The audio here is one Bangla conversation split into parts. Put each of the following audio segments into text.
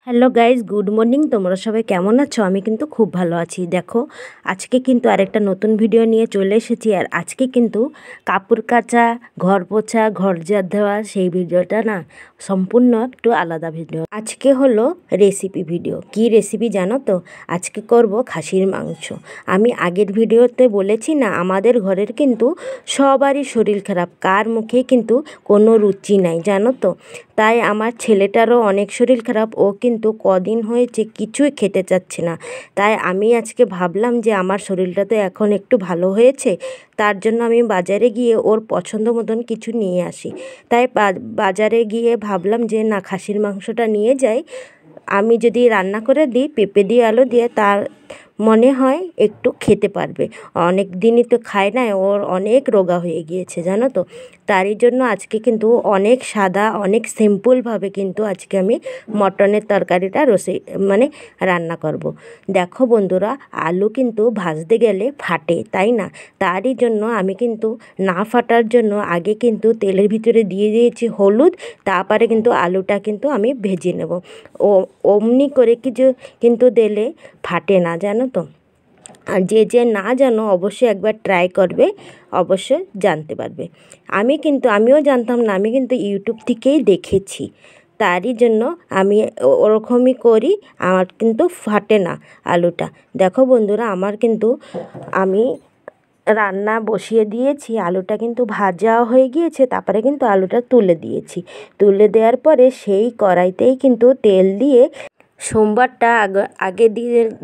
Hello guys, good morning. তোমরা সবাই কেমন আছো? আমি কিন্তু খুব ভালো আছি। দেখো, আজকে কিন্তু আরেকটা নতুন ভিডিও নিয়ে চলে এসেছি। আর আজকে কিন্তু কাপড় কাচা, ঘর পোছা, ঘর ঝাড় দেওয়া সেই ভিডিওটা না সম্পূর্ণ একটু আলাদা ভিডিও। আজকে হলো রেসিপি ভিডিও। কি রেসিপি জানো তো? আজকে করব খাসির মাংস। আমি আগের ভিডিওতে বলেছি না, আমাদের ঘরের কিন্তু সবারই শরীর খারাপ, কার মুখে কিন্তু কোনো রুচি নাই জানো তো। তাই আমার ছেলেটারও অনেক শরীর খারাপ, ও কিন্তু কদিন হয়েছে কিছুই খেতে চাচ্ছে না। তাই আমি আজকে ভাবলাম যে আমার শরীরটা তো এখন একটু ভালো হয়েছে, তার জন্য আমি বাজারে গিয়ে ওর পছন্দ মতন কিছু নিয়ে আসি। তাই বাজারে গিয়ে ভাবলাম যে না, খাসির মাংসটা নিয়ে যাই। আমি যদি রান্না করে দিই পেঁপে দিয়ে আলু দিয়ে, তার মনে হয় একটু খেতে পারবে। অনেক দিনই তো খায় না, ওর অনেক রোগা হয়ে গিয়েছে জানো তো। তারই জন্য আজকে কিন্তু অনেক সাদা, অনেক সিম্পলভাবে কিন্তু আজকে আমি মটনের তরকারিটা রান্না করব। দেখো বন্ধুরা, আলু কিন্তু ভাজতে গেলে ফাটে, তাই না? তারই জন্য আমি কিন্তু না ফাটার জন্য আগে কিন্তু তেলের ভিতরে দিয়ে দিয়েছি হলুদ, তারপরে কিন্তু আলুটা কিন্তু আমি ভেজে নেব। অমনি করে কিছু কিন্তু দিলে ফাটে না জানো তো। আর যে না জানো অবশ্যই একবার ট্রাই করবে, অবশ্যই জানতে পারবে। আমিও জানতাম না, আমি কিন্তু ইউটিউব থেকেই দেখেছি। তারই জন্য আমি ওরকমই করি, আমার কিন্তু ফাটে না আলুটা। দেখো বন্ধুরা, আমি রান্না বসিয়ে দিয়েছি, আলুটা কিন্তু ভাজা হয়ে গিয়েছে। তারপরে কিন্তু আলুটা তুলে দিয়েছি। তুলে দেওয়ার পরে সেই কড়াইতেই কিন্তু তেল দিয়ে সোমবারটা আগে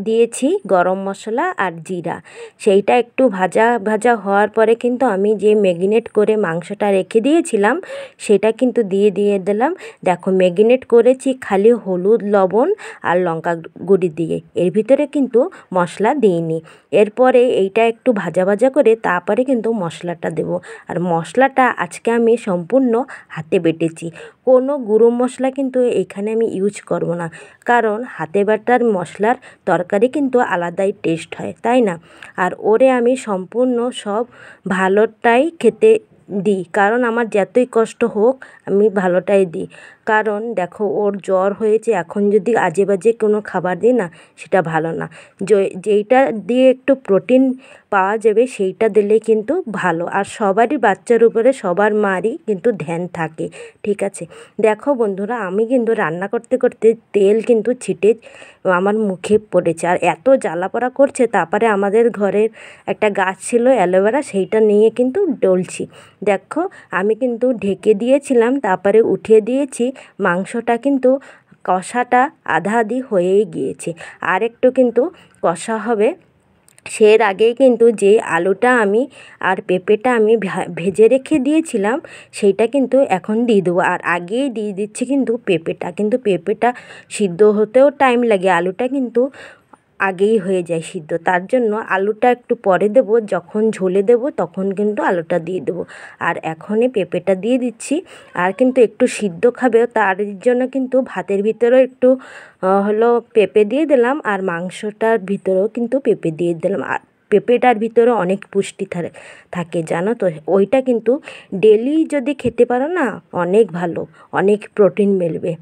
দিয়েছি গরম মশলা আর জিরা। সেইটা একটু ভাজা ভাজা হওয়ার পরে কিন্তু আমি যে ম্যাগনেট করে মাংসটা রেখে দিয়েছিলাম সেটা কিন্তু দিয়ে দিলাম। দেখো, ম্যাগনেট করেছি খালি হলুদ, লবণ আর লঙ্কা গুঁড়ি দিয়ে, এর ভিতরে কিন্তু মশলা দিইনি। এরপরে এইটা একটু ভাজা ভাজা করে তারপরে কিন্তু মশলাটা দেব। আর মশলাটা আজকে আমি সম্পূর্ণ হাতে বেটেছি, কোনো গুঁড়ো মশলা কিন্তু এখানে আমি ইউজ করব না। কারণ হাতে বাটার মশলার তরকারি কিন্তু আলাদাই টেস্ট হয়, তাই না? আর ওরে আমি সম্পূর্ণ সব ভালোটাই খেতে দিই, কারণ আমার যতই কষ্ট হোক আমি ভালোটাই দিই। কারণ দেখো, ওর জ্বর হয়েছে, এখন যদি আজে বাজে কোনো খাবার দিই না, সেটা ভালো না। যেইটা দিয়ে একটু প্রোটিন পাওয়া যাবে সেইটা দিলে কিন্তু ভালো। আর সবারই বাচ্চার উপরে সবার মারই কিন্তু ধ্যান থাকে, ঠিক আছে? দেখো বন্ধুরা, আমি কিন্তু রান্না করতে করতে তেল কিন্তু ছিটে আমার মুখে পড়েছে, আর এত জ্বালা পোড়া করছে। তারপরে আমাদের ঘরের একটা গাছ ছিল অ্যালোভেরা, সেইটা নিয়ে কিন্তু ডলছি। দেখো, আমি কিন্তু ঢেকে দিয়েছিলাম, তারপরে উঠিয়ে দিয়েছি। মাংসটা কিন্তু কষাটা আধা আধি হয়েই গিয়েছে, আর একটু কিন্তু কষা হবে। সের আগেই কিন্তু যে আলুটা আর পেঁপেটা আমি ভেজে রেখে দিয়েছিলাম সেইটা কিন্তু এখন দিয়ে দেবো। আর আগেই দিয়ে দিচ্ছি কিন্তু পেঁপেটা সিদ্ধ হতেও টাইম লাগে, আলুটা কিন্তু আগেই হয়ে যায় সিদ্ধ। তার জন্য আলুটা একটু পরে দেব, যখন ঝোলে দেব তখন কিন্তু আলুটা দিয়ে দেবো। আর এখনই পেঁপেটা দিয়ে দিচ্ছি। আর কিন্তু একটু সিদ্ধ খাবে, তার জন্য কিন্তু ভাতের ভিতরেও একটু পেঁপে দিয়ে দিলাম, আর মাংসটার ভিতরেও কিন্তু পেঁপে দিয়ে দিলাম। আর পেঁপেটার ভিতরে অনেক পুষ্টি থাকে জানো তো। ওইটা কিন্তু ডেলি যদি খেতে পারো না, অনেক ভালো, অনেক প্রোটিন মিলবে।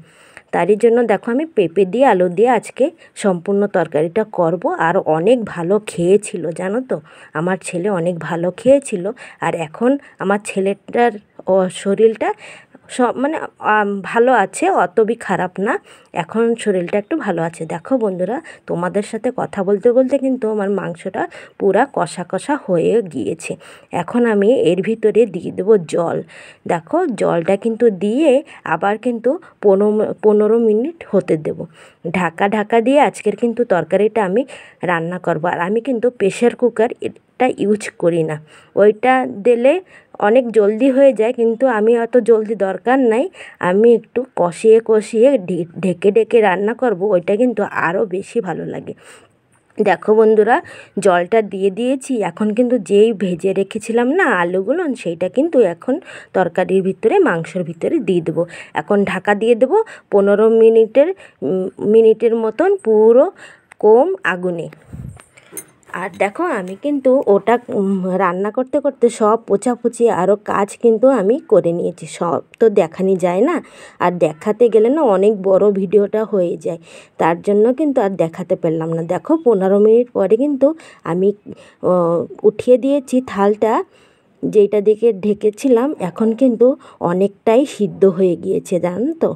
তারই জন্য দেখো, আমি পেঁপে দিয়ে আলু দিয়ে আজকে সম্পূর্ণ তরকারিটা করব। আর অনেক ভালো খেয়েছিল জানো তো, আমার ছেলে অনেক ভালো খেয়েছিল। আর এখন আমার ছেলেটার শরীরটা ভালো আছে, অতবি খারাপ না। এখন শরীরটা একটু ভালো আছে। দেখো বন্ধুরা, তোমাদের সাথে কথা বলতে বলতে কিন্তু আমার মাংসটা পুরা কষা কষা হয়ে গিয়েছে। এখন আমি এর ভিতরে দিয়ে দেবো জল। দেখো, জলটা কিন্তু দিয়ে আবার কিন্তু 15 মিনিট হতে দেব। ঢাকা দিয়ে আজকের কিন্তু তরকারিটা আমি রান্না করব। আর আমি কিন্তু প্রেশার কুকার এটা ইউজ করি না, ওইটা দিলে অনেক জলদি হয়ে যায়, কিন্তু আমি অত জলদি দরকার নাই। আমি একটু কষিয়ে ঢেকে রান্না করব, ওইটা কিন্তু আরও বেশি ভালো লাগে। দেখো বন্ধুরা, জলটা দিয়ে দিয়েছি। এখন কিন্তু যেই ভেজে রেখেছিলাম না আলুগুলো, সেইটা কিন্তু এখন তরকারির ভিতরে, মাংসের ভিতরে দিয়ে দেবো। এখন ঢাকা দিয়ে দেবো 15 মিনিটের মতন, পুরো কম আগুনে। আর দেখো আমি কিন্তু ওটা রান্না করতে করতে সব পোছাপুছি আরও কাজ কিন্তু আমি করে নিয়েছি। সব তো দেখানি যায় না, আর দেখাতে গেলে না অনেক বড় ভিডিওটা হয়ে যায়, তার জন্য কিন্তু আর দেখাতে পারলাম না। দেখো 15 মিনিট পরে কিন্তু আমি উঠিয়ে দিয়েছি থালটা, যেটা দিকে ঢেকেছিলাম। এখন কিন্তু অনেকটাই সিদ্ধ হয়ে গিয়েছে, জানো তো,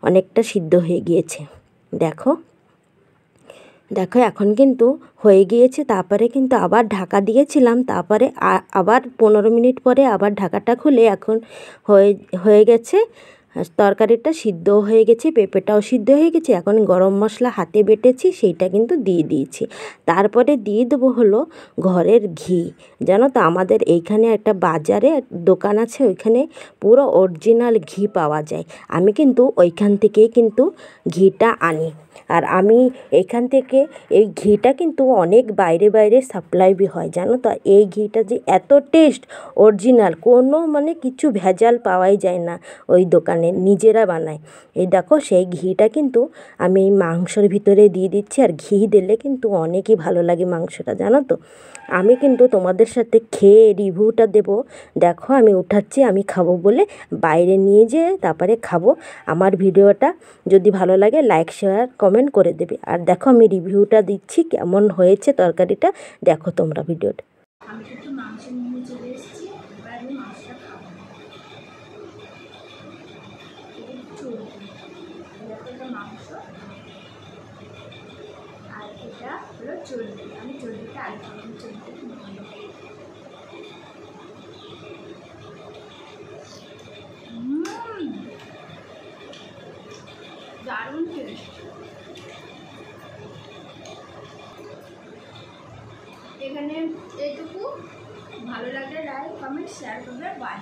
অনেকটা সিদ্ধ হয়ে গিয়েছে। দেখো দেখো এখন কিন্তু হয়ে গিয়েছে। তারপরে কিন্তু আবার ঢাকা দিয়েছিলাম, তারপরে আবার 15 মিনিট পরে আবার ঢাকাটা খুলে এখন হয়ে হয়ে গেছে। তরকারিটা সিদ্ধও হয়ে গেছে, পেঁপেটাও সিদ্ধ হয়ে গেছে। এখন গরম মশলা হাতে বেটেছি, সেইটা কিন্তু দিয়ে দিয়েছি। তারপরে দিয়ে দেবো হলো ঘরের ঘি। জানো তো আমাদের এইখানে একটা বাজারে দোকান আছে, ওইখানে পুরো অরিজিনাল ঘি পাওয়া যায়। আমি কিন্তু ওইখান থেকেই কিন্তু ঘিটা আনি। আর আমি এখান থেকে এই ঘিটা কিন্তু অনেক বাইরে বাইরে সাপ্লাই হয়, জানো তো। এই ঘিটা যে এত টেস্ট, অরিজিনাল, কোনো মানে কিছু ভেজাল পাওয়াই যায় না ওই দোকানে, নিজেরা বানায়। এই দেখো সেই ঘিটা কিন্তু আমি এই মাংসর ভিতরে দিয়ে দিচ্ছি। আর ঘি দিলে কিন্তু অনেকই ভালো লাগে মাংসটা, জানো তো। আমি কিন্তু তোমাদের সাথে খেয়ে রিভিউটা দেব। দেখো আমি উঠাচ্ছি, আমি খাবো বলে বাইরে নিয়ে যেয়ে তারপরে খাবো। আমার ভিডিওটা যদি ভালো লাগে লাইক শেয়ার কমেন্ট করে দেবে। আর দেখো আমি রিভিউটা দিচ্ছি কেমন হয়েছে তরকারিটা, দেখো তোমরা ভিডিওটা। আমি কিন্তু মাংস নিয়ে চলে এসেছি, এবার আমি মাংসটা খাবো। এটা মাংস আর এটা হলো চর্বি। আমি চর্বিটা আগে খাবো, চর্বিটা খুব ভালো। দারুণ টেস্ট। এখানে এইটুকু। ভালো লাগলে লাইক কমেন্ট শেয়ার করবে। বাই।